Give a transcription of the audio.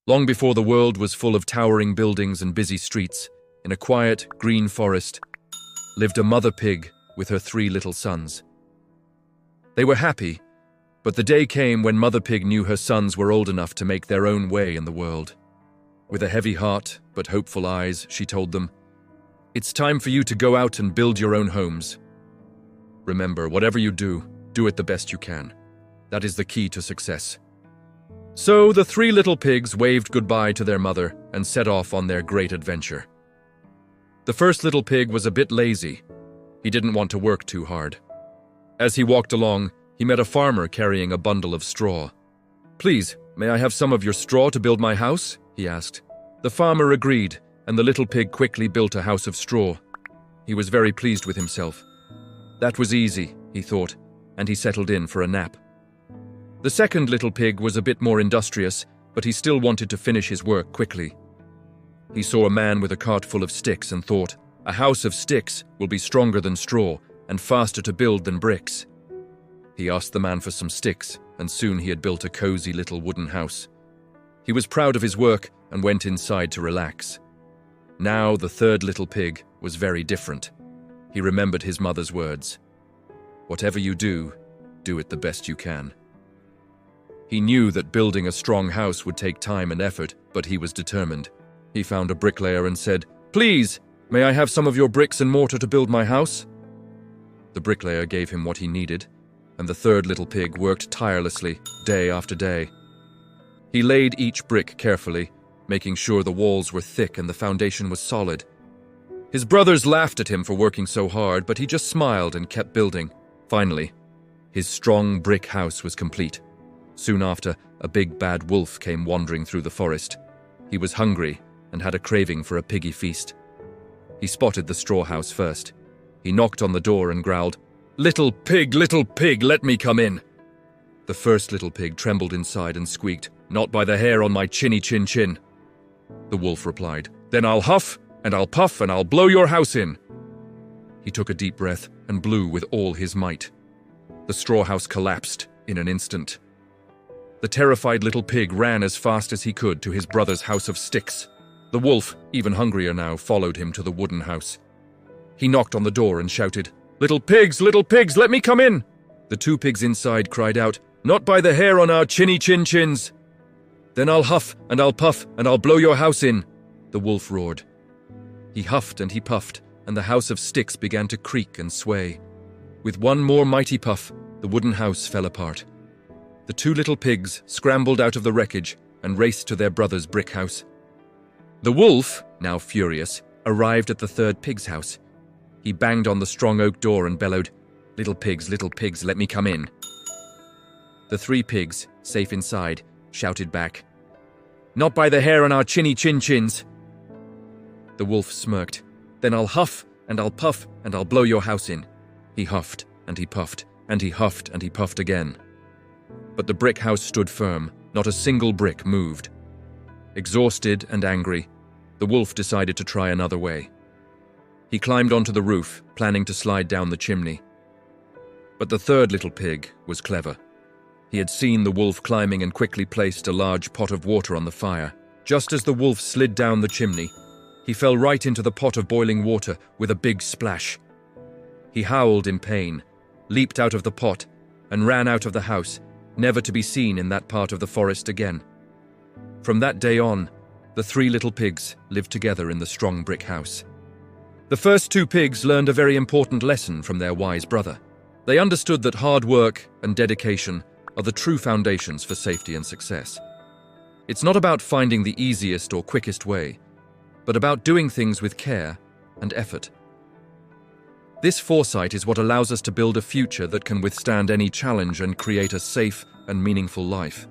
Long before the world was full of towering buildings and busy streets, in a quiet, green forest, lived a mother pig with her 3 little sons. They were happy, but the day came when Mother Pig knew her sons were old enough to make their own way in the world. With a heavy heart but hopeful eyes, she told them, "It's time for you to go out and build your own homes. Remember, whatever you do, do it the best you can. That is the key to success." So the 3 little pigs waved goodbye to their mother and set off on their great adventure. The first little pig was a bit lazy. He didn't want to work too hard. As he walked along, he met a farmer carrying a bundle of straw. "Please, may I have some of your straw to build my house?" he asked. The farmer agreed, and the little pig quickly built a house of straw. He was very pleased with himself. That was easy, he thought, and he settled in for a nap. The second little pig was a bit more industrious, but he still wanted to finish his work quickly. He saw a man with a cart full of sticks and thought, "A house of sticks will be stronger than straw and faster to build than bricks." He asked the man for some sticks, and soon he had built a cozy little wooden house. He was proud of his work and went inside to relax. Now the third little pig was very different. He remembered his mother's words. "Whatever you do, do it the best you can." He knew that building a strong house would take time and effort, but he was determined. He found a bricklayer and said, "Please, may I have some of your bricks and mortar to build my house?" The bricklayer gave him what he needed, and the third little pig worked tirelessly, day after day. He laid each brick carefully, making sure the walls were thick and the foundation was solid. His brothers laughed at him for working so hard, but he just smiled and kept building. Finally, his strong brick house was complete. Soon after, a big bad wolf came wandering through the forest. He was hungry and had a craving for a piggy feast. He spotted the straw house first. He knocked on the door and growled, little pig, let me come in." The first little pig trembled inside and squeaked, "Not by the hair on my chinny chin." The wolf replied, "Then I'll huff, and I'll puff, and I'll blow your house in." He took a deep breath and blew with all his might. The straw house collapsed in an instant. The terrified little pig ran as fast as he could to his brother's house of sticks. The wolf, even hungrier now, followed him to the wooden house. He knocked on the door and shouted, little pigs, let me come in!" The 2 pigs inside cried out, "Not by the hair on our chinny chins." "Then I'll huff, and I'll puff, and I'll blow your house in," the wolf roared. He huffed and he puffed, and the house of sticks began to creak and sway. With one more mighty puff, the wooden house fell apart. The 2 little pigs scrambled out of the wreckage and raced to their brother's brick house. The wolf, now furious, arrived at the third pig's house. He banged on the strong oak door and bellowed, little pigs, let me come in." The 3 pigs, safe inside, shouted back, "Not by the hair on our chinny chins." The wolf smirked, "Then I'll huff, and I'll puff, and I'll blow your house in." He huffed, and he puffed, and he huffed, and he puffed again. But the brick house stood firm, not a single brick moved. Exhausted and angry, the wolf decided to try another way. He climbed onto the roof, planning to slide down the chimney. But the third little pig was clever. He had seen the wolf climbing and quickly placed a large pot of water on the fire. Just as the wolf slid down the chimney, he fell right into the pot of boiling water with a big splash. He howled in pain, leaped out of the pot, and ran out of the house, never to be seen in that part of the forest again. From that day on, the 3 little pigs lived together in the strong brick house. The first 2 pigs learned a very important lesson from their wise brother. They understood that hard work and dedication are the true foundations for safety and success. It's not about finding the easiest or quickest way, but about doing things with care and effort. This foresight is what allows us to build a future that can withstand any challenge and create a safe and meaningful life.